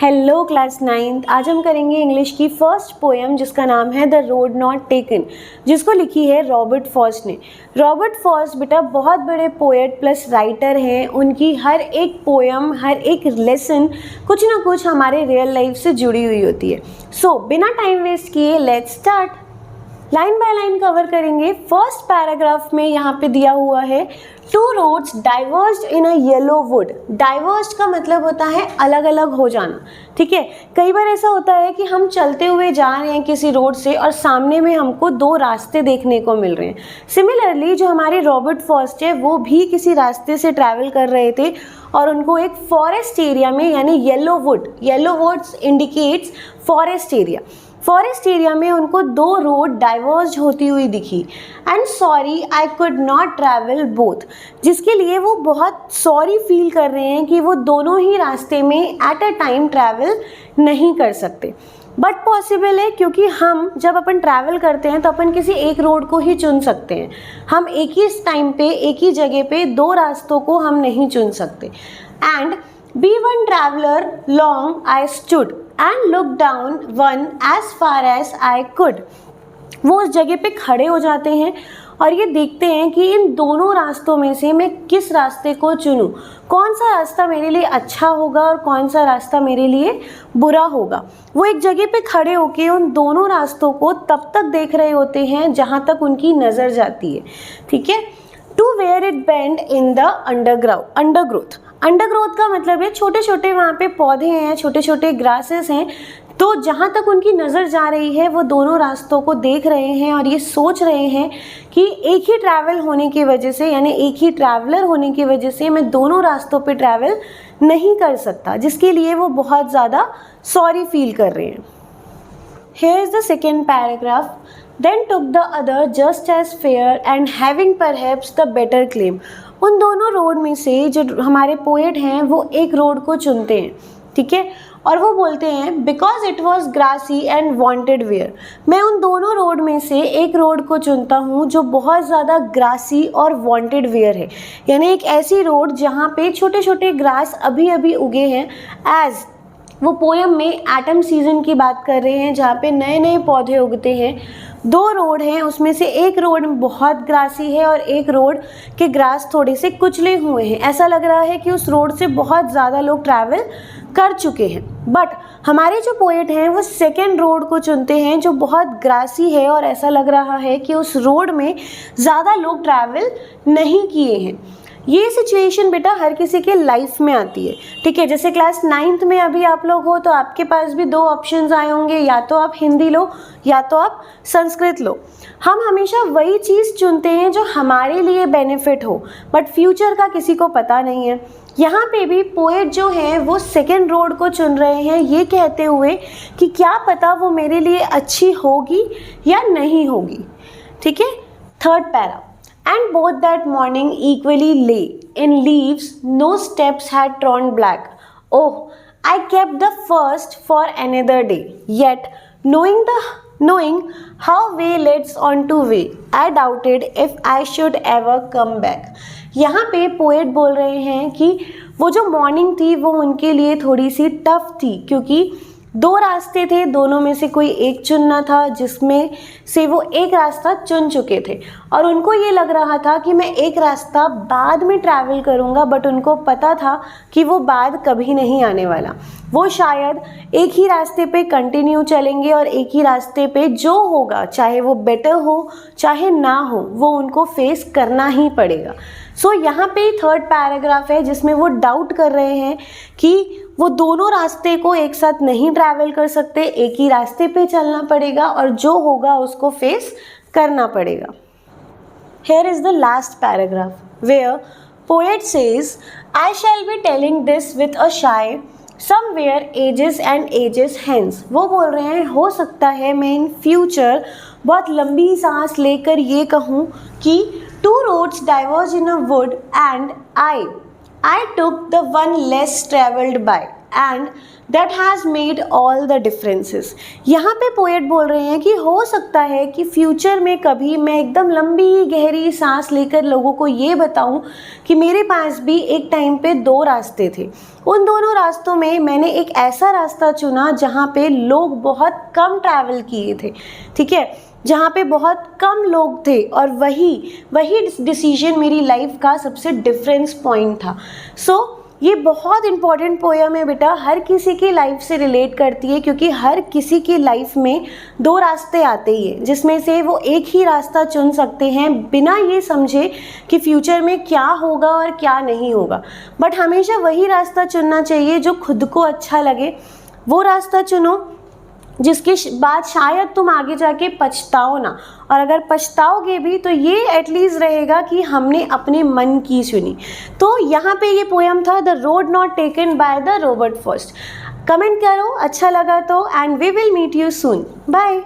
Hello class 9th। आज हम करेंगे इंग्लिश की फर्स्ट पोएम जिसका नाम है द रोड नॉट टेकन, जिसको लिखी है रॉबर्ट फॉस्ट ने। रॉबर्ट फॉस्ट बेटा बहुत बड़े पोएट प्लस राइटर हैं। उनकी हर एक पोएम, हर एक लेसन कुछ ना कुछ हमारे रियल लाइफ से जुड़ी हुई होती है। सो बिना टाइम वेस्ट किए let's start. Line by line cover करेंगे। फर्स्ट पैराग्राफ में यहाँ पे दिया हुआ है two roads divorced in a yellow would. Divorced का मतलब होता है अलग अलग हो जाना, ठीक है। कई बार ऐसा होता है कि हम चलते हुए जा रहे हैं किसी रोड से और सामने में हमको दो रास्ते देखने को मिल रहे हैं। सिमिलरली जो हमारे रॉबर्ट फॉस्ट है वो भी किसी रास्ते से ट्रैवल कर रहे थे और उनको एक फॉरेस्ट एरिया में यानी yellow woods indicates forest area. Forest area में उनको दो रोड डाइवर्ज होती हुई दिखी। And sorry I could not travel both, जिसके लिए वो बहुत सॉरी फील कर रहे हैं कि वो दोनों ही रास्ते में एट अ टाइम ट्रैवल नहीं कर सकते। बट पॉसिबल है, क्योंकि हम जब अपन ट्रैवल करते हैं तो अपन किसी एक रोड को ही चुन सकते हैं। हम एक ही टाइम पे एक ही जगह पे दो रास्तों को हम नहीं चुन सकते। And Be one traveler, long I stood and looked down one as far as I could. वो उस जगह पे खड़े हो जाते हैं और ये देखते हैं कि इन दोनों रास्तों में से मैं किस रास्ते को चुनूं, कौन सा रास्ता मेरे लिए अच्छा होगा और कौन सा रास्ता मेरे लिए बुरा होगा। वो एक जगह पे खड़े होके उन दोनों रास्तों को तब तक देख रहे होते हैं जहाँ तक उनकी नज़र जाती है, ठीक है। To where it bend in the undergrowth. Undergrowth का मतलब है छोटे छोटे वहाँ पे पौधे हैं, छोटे छोटे ग्रासेस हैं। तो जहाँ तक उनकी नज़र जा रही है वो दोनों रास्तों को देख रहे हैं और ये सोच रहे हैं कि एक ही ट्रैवल होने की वजह से, यानी एक ही ट्रैवलर होने की वजह से मैं दोनों रास्तों पे ट्रैवल नहीं कर सकता, जिसके लिए वो बहुत ज़्यादा सॉरी फील कर रहे हैं। Here is the second paragraph. Then took the other just as fair and having perhaps the better claim. उन दोनों रोड में से जो हमारे पोएट हैं वो एक रोड को चुनते हैं, ठीक है, और वो बोलते हैं because it was grassy and wanted wear. मैं उन दोनों रोड में से एक रोड को चुनता हूँ जो बहुत ज़्यादा ग्रासी और वॉन्टेड वेयर है, यानी एक ऐसी रोड जहाँ पे छोटे छोटे ग्रास अभी अभी उगे हैं। एज वो पोएम में एटम सीजन की बात कर रहे हैं जहाँ पे नए नए पौधे उगते हैं। दो रोड हैं, उसमें से एक रोड बहुत ग्रासी है और एक रोड के ग्रास थोड़े से कुचले हुए हैं। ऐसा लग रहा है कि उस रोड से बहुत ज़्यादा लोग ट्रैवल कर चुके हैं। बट हमारे जो पोएट हैं वो सेकेंड रोड को चुनते हैं जो बहुत ग्रासी है और ऐसा लग रहा है कि उस रोड में ज़्यादा लोग ट्रैवल नहीं किए हैं। ये सिचुएशन बेटा हर किसी के लाइफ में आती है, ठीक है। जैसे क्लास 9th में अभी आप लोग हो तो आपके पास भी दो ऑप्शंस आए होंगे, या तो आप हिंदी लो या तो आप संस्कृत लो। हम हमेशा वही चीज़ चुनते हैं जो हमारे लिए बेनिफिट हो, बट फ्यूचर का किसी को पता नहीं है। यहाँ पे भी पोएट जो हैं वो सेकेंड रोड को चुन रहे हैं ये कहते हुए कि क्या पता वो मेरे लिए अच्छी होगी या नहीं होगी, ठीक है। Third para. And both that morning equally lay in leaves, no steps had turned black. Oh, I kept the first for another day. Yet, knowing how way leads on to way, I doubted if I should ever come back. यहाँ पे poet बोल रहे हैं कि वो जो morning थी वो उनके लिए थोड़ी सी टफ थी, क्योंकि दो रास्ते थे, दोनों में से कोई एक चुनना था, जिसमें से वो एक रास्ता चुन चुके थे और उनको ये लग रहा था कि मैं एक रास्ता बाद में ट्रैवल करूँगा, बट उनको पता था कि वो बाद कभी नहीं आने वाला। वो शायद एक ही रास्ते पे कंटिन्यू चलेंगे और एक ही रास्ते पे जो होगा, चाहे वो बेटर हो चाहे ना हो, वो उनको फेस करना ही पड़ेगा। सो यहाँ पे थर्ड पैराग्राफ है जिसमें वो डाउट कर रहे हैं कि वो दोनों रास्ते को एक साथ नहीं ट्रैवल कर सकते, एक ही रास्ते पे चलना पड़ेगा और जो होगा उसको फेस करना पड़ेगा। Here is the last paragraph where poet says, I shall be telling this with a shy somewhere ages and ages hence. वो बोल रहे हैं हो सकता है मैं इन फ्यूचर बहुत लंबी सांस लेकर ये कहूँ कि two roads diverge in a wood and I took the one less traveled by. And that has made all the differences. यहाँ पे पोएट बोल रहे हैं कि हो सकता है कि फ्यूचर में कभी मैं एकदम लंबी गहरी सांस लेकर लोगों को ये बताऊं कि मेरे पास भी एक टाइम पे 2 रास्ते थे। उन दोनों रास्तों में मैंने एक ऐसा रास्ता चुना जहाँ पे लोग बहुत कम ट्रैवल किए थे, ठीक है, जहाँ पे बहुत कम लोग थे, और वही डिसीजन मेरी लाइफ का सबसे डिफरेंस पॉइंट था। सो ये बहुत इंपॉर्टेंट पोयम है बेटा, हर किसी की लाइफ से रिलेट करती है, क्योंकि हर किसी की लाइफ में 2 रास्ते आते ही हैं, जिसमें से वो एक ही रास्ता चुन सकते हैं बिना ये समझे कि फ्यूचर में क्या होगा और क्या नहीं होगा। बट हमेशा वही रास्ता चुनना चाहिए जो खुद को अच्छा लगे। वो रास्ता चुनो जिसके बाद शायद तुम आगे जाके पछताओ ना, और अगर पछताओगे भी तो ये एटलीस्ट रहेगा कि हमने अपने मन की सुनी। तो यहाँ पे ये पोयम था the road not taken by the Robert Frost. Comment करो अच्छा लगा तो, and we will meet you soon. Bye.